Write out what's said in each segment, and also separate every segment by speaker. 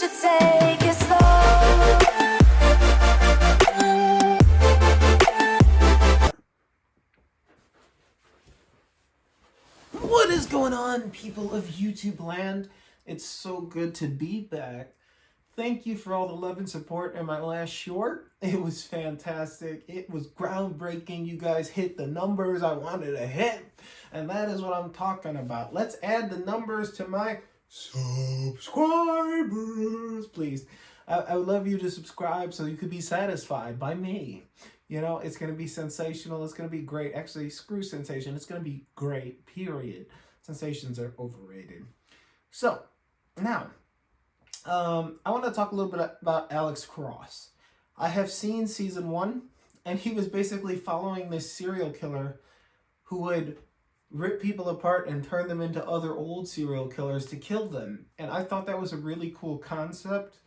Speaker 1: should take it slow.
Speaker 2: What is going on, people of YouTube land? It's so good to be back. Thank you for all the love and support in my last short. It was fantastic. It was groundbreaking. You guys hit the numbers I wanted to hit, and that is what I'm talking about. Let's add the numbers to my subscribers, please. I would love you to subscribe so you could be satisfied by me. You know, it's going to be sensational. It's going to be great. Actually, screw sensation. It's going to be great, period. Sensations are overrated. So, now, I want to talk a little bit about Alex Cross. I have seen season 1, and he was basically following this serial killer who would rip people apart and turn them into other old serial killers to kill them. And I thought that was a really cool concept.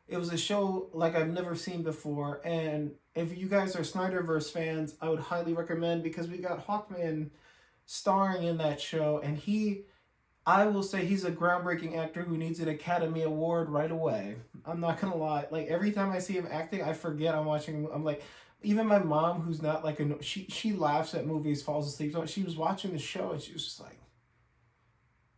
Speaker 2: It was a show like I've never seen before, and if you guys are Snyderverse fans, I would highly recommend, because we got Hawkman starring in that show, and I will say he's a groundbreaking actor who needs an Academy Award right away. I'm not gonna lie. Like, every time I see him acting, I forget I'm watching. I'm like, even my mom, who's not like she laughs at movies, falls asleep. So she was watching the show, and she was just like,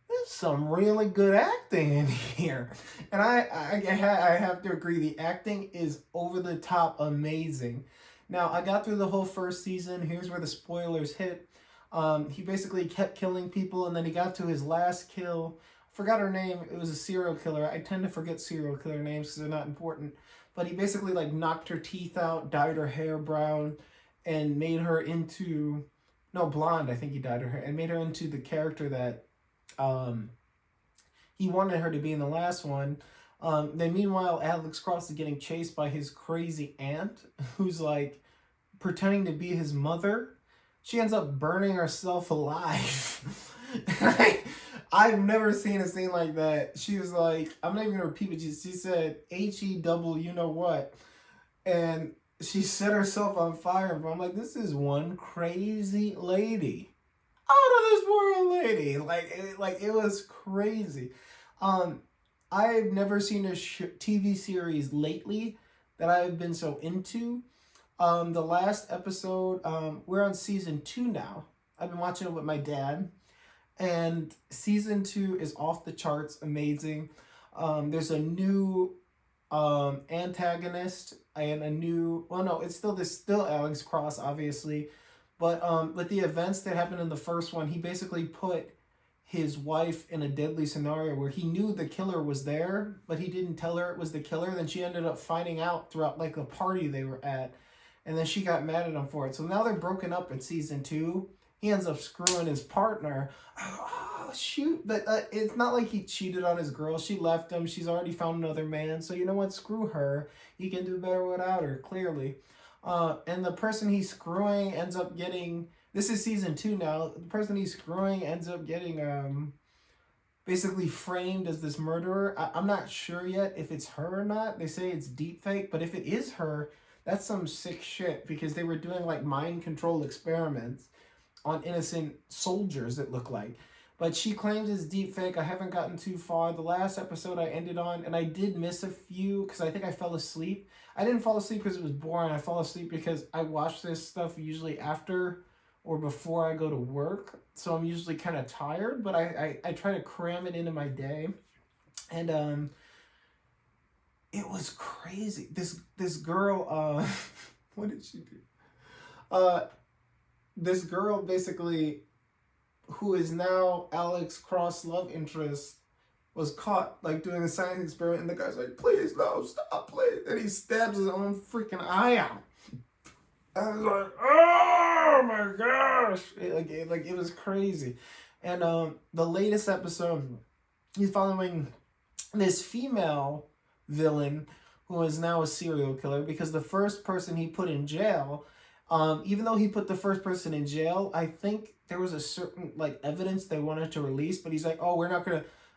Speaker 2: there's some really good acting in here. And I have to agree, the acting is over the top amazing. Now, I got through the whole first season. Here's where the spoilers hit. He basically kept killing people, and then he got to his last kill. I forgot her name. It was a serial killer. I tend to forget serial killer names because they're not important. But he basically like knocked her teeth out, dyed her hair brown, and made her into, no, blonde. I think he dyed her hair and made her into the character that he wanted her to be in the last one. Then meanwhile, Alex Cross is getting chased by his crazy aunt, who's like pretending to be his mother. She ends up burning herself alive. I've never seen a scene like that. She was like, I'm not even gonna repeat what she said, H-E-double you know what, and she set herself on fire. But I'm like, this is one crazy lady. Out of this world lady. Like it was crazy. I've never seen a TV series lately that I've been so into. The last episode, we're on season 2 now. I've been watching it with my dad, and season 2 is off the charts, amazing. There's a new antagonist and a new, well, no, it's still Alex Cross, obviously. But with the events that happened in the first one, he basically put his wife in a deadly scenario where he knew the killer was there, but he didn't tell her it was the killer. Then she ended up finding out throughout like the party they were at, and then she got mad at him for it. So now they're broken up in season 2. He ends up screwing his partner. Oh, shoot. But it's not like he cheated on his girl. She left him. She's already found another man. So you know what? Screw her. He can do better without her, clearly. And the person he's screwing ends up getting, this is season 2 now, the person he's screwing ends up getting basically framed as this murderer. I'm not sure yet if it's her or not. They say it's deep fake, but if it is her, that's some sick shit, because they were doing like mind control experiments on innocent soldiers, it looked like. But she claims it's deep fake. I haven't gotten too far. The last episode I ended on, and I did miss a few because I think I fell asleep. I didn't fall asleep because it was boring. I fell asleep because I watch this stuff usually after or before I go to work. So I'm usually kind of tired, but I try to cram it into my day. And it was crazy. This girl, what did she do? This girl basically, who is now Alex Cross' love interest, was caught like doing a science experiment, and the guy's like, please, no, stop, please. And he stabs his own freaking eye out. I was like, oh my gosh. It was crazy. And the latest episode, he's following this female villain who is now a serial killer, because the first person he put in jail, even though he put the first person in jail, I think there was a certain like evidence they wanted to release, but he's like, oh,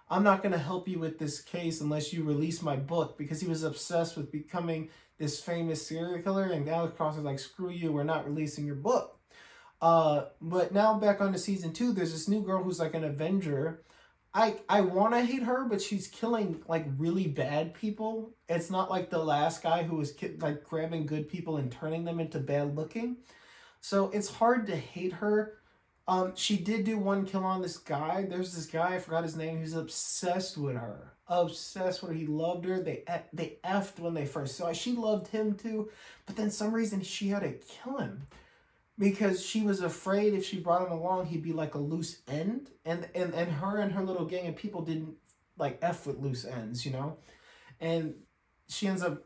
Speaker 2: I'm not gonna help you with this case unless you release my book, because he was obsessed with becoming this famous serial killer. And Alex Cross is like, screw you, we're not releasing your book. But now back on to season 2, there's this new girl who's like an Avenger. I want to hate her, but she's killing like really bad people. It's not like the last guy who was like grabbing good people and turning them into bad looking. So it's hard to hate her. She did do one kill on this guy. There's this guy, I forgot his name. He's obsessed with her. Obsessed with her. He loved her. They effed when they first saw her. She loved him too. But then some reason she had to kill him. Because she was afraid if she brought him along, he'd be like a loose end. And her and her little gang of people didn't like F with loose ends, you know? And she ends up,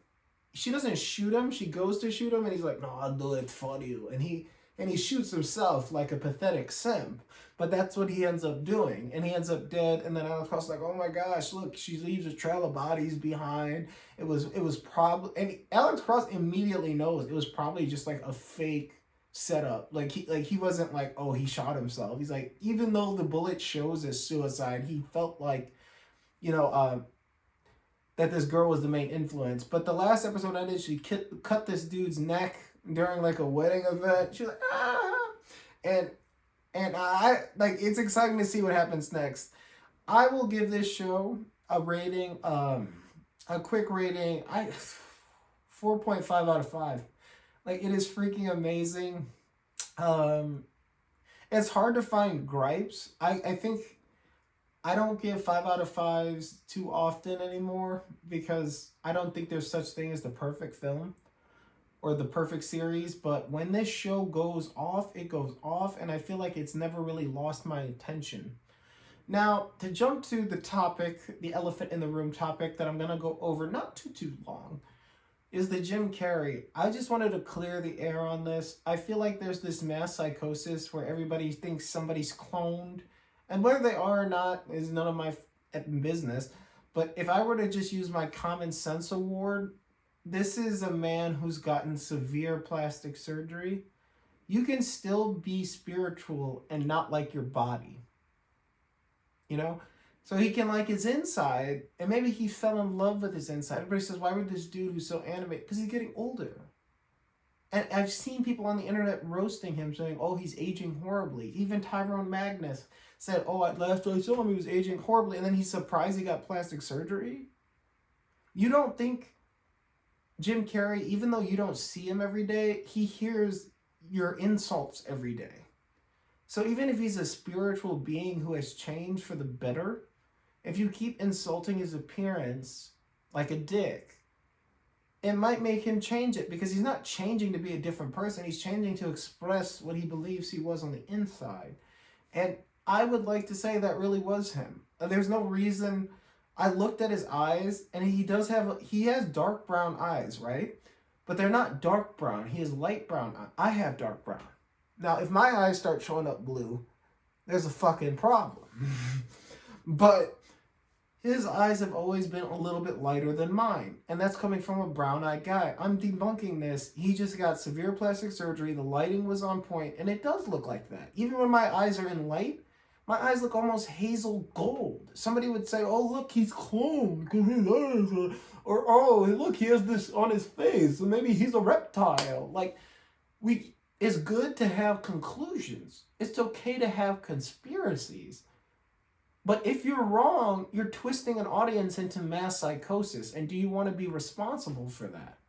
Speaker 2: she doesn't shoot him. She goes to shoot him and he's like, no, I'll do it for you. And he shoots himself like a pathetic simp. But that's what he ends up doing. And he ends up dead. And then Alex Cross is like, oh my gosh, look, she leaves a trail of bodies behind. It was probably, and Alex Cross immediately knows it was probably just like a fake setup. Like he wasn't like, oh, he shot himself. He's like, even though the bullet shows as suicide, he felt like, you know, that this girl was the main influence. But the last episode ended, she cut this dude's neck during like a wedding event. She's like, ah, and I like, it's exciting to see what happens next. I will give this show a rating, a quick rating. 4.5 out of 5. Like, it is freaking amazing. It's hard to find gripes. I think I don't give 5 out of 5s too often anymore because I don't think there's such thing as the perfect film or the perfect series. But when this show goes off, it goes off, and I feel like it's never really lost my attention. Now, to jump to the topic, the elephant in the room topic that I'm going to go over not too long, is the Jim Carrey. I just wanted to clear the air on this. I feel like there's this mass psychosis where everybody thinks somebody's cloned. And whether they are or not is none of my business. But if I were to just use my common sense award, this is a man who's gotten severe plastic surgery. You can still be spiritual and not like your body. You know? So he can like his inside, and maybe he fell in love with his inside. Everybody says, why would this dude who's so animated? Because he's getting older. And I've seen people on the internet roasting him, saying, oh, he's aging horribly. Even Tyrone Magnus said, oh, at last I saw him, he was aging horribly. And then he's surprised he got plastic surgery? You don't think Jim Carrey, even though you don't see him every day, he hears your insults every day. So even if he's a spiritual being who has changed for the better, if you keep insulting his appearance like a dick, it might make him change it, because he's not changing to be a different person. He's changing to express what he believes he was on the inside. And I would like to say that really was him. There's no reason. I looked at his eyes, and he has dark brown eyes, right? But they're not dark brown. He has light brown eyes. I have dark brown. Now, if my eyes start showing up blue, there's a fucking problem. But his eyes have always been a little bit lighter than mine. And that's coming from a brown-eyed guy. I'm debunking this. He just got severe plastic surgery. The lighting was on point, and it does look like that. Even when my eyes are in light, my eyes look almost hazel gold. Somebody would say, oh, look, he's cloned because his eyes are... Or, oh, look, he has this on his face, so maybe he's a reptile. Like, it's good to have conclusions. It's okay to have conspiracies. But if you're wrong, you're twisting an audience into mass psychosis. And do you want to be responsible for that?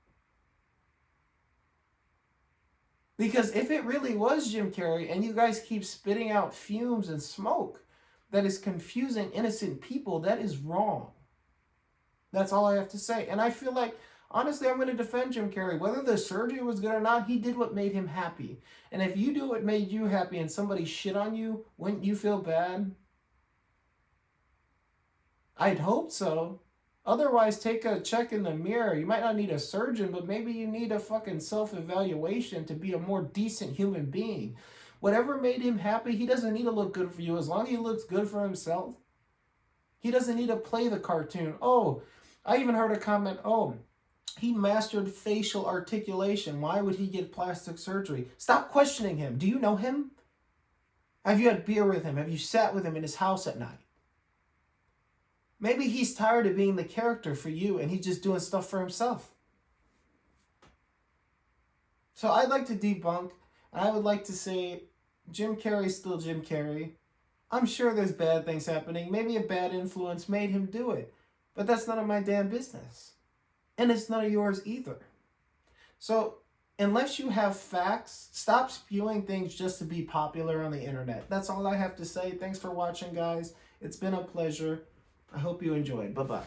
Speaker 2: Because if it really was Jim Carrey and you guys keep spitting out fumes and smoke that is confusing innocent people, that is wrong. That's all I have to say. And I feel like, honestly, I'm going to defend Jim Carrey. Whether the surgery was good or not, he did what made him happy. And if you do what made you happy and somebody shit on you, wouldn't you feel bad? I'd hope so. Otherwise, take a check in the mirror. You might not need a surgeon, but maybe you need a fucking self-evaluation to be a more decent human being. Whatever made him happy, he doesn't need to look good for you. As long as he looks good for himself, he doesn't need to play the cartoon. Oh, I even heard a comment, oh, he mastered facial articulation. Why would he get plastic surgery? Stop questioning him. Do you know him? Have you had beer with him? Have you sat with him in his house at night? Maybe he's tired of being the character for you and he's just doing stuff for himself. So I'd like to debunk, and I would like to say Jim Carrey's still Jim Carrey. I'm sure there's bad things happening. Maybe a bad influence made him do it. But that's none of my damn business. And it's none of yours either. So, unless you have facts, stop spewing things just to be popular on the internet. That's all I have to say. Thanks for watching, guys. It's been a pleasure. I hope you enjoyed. Bye-bye.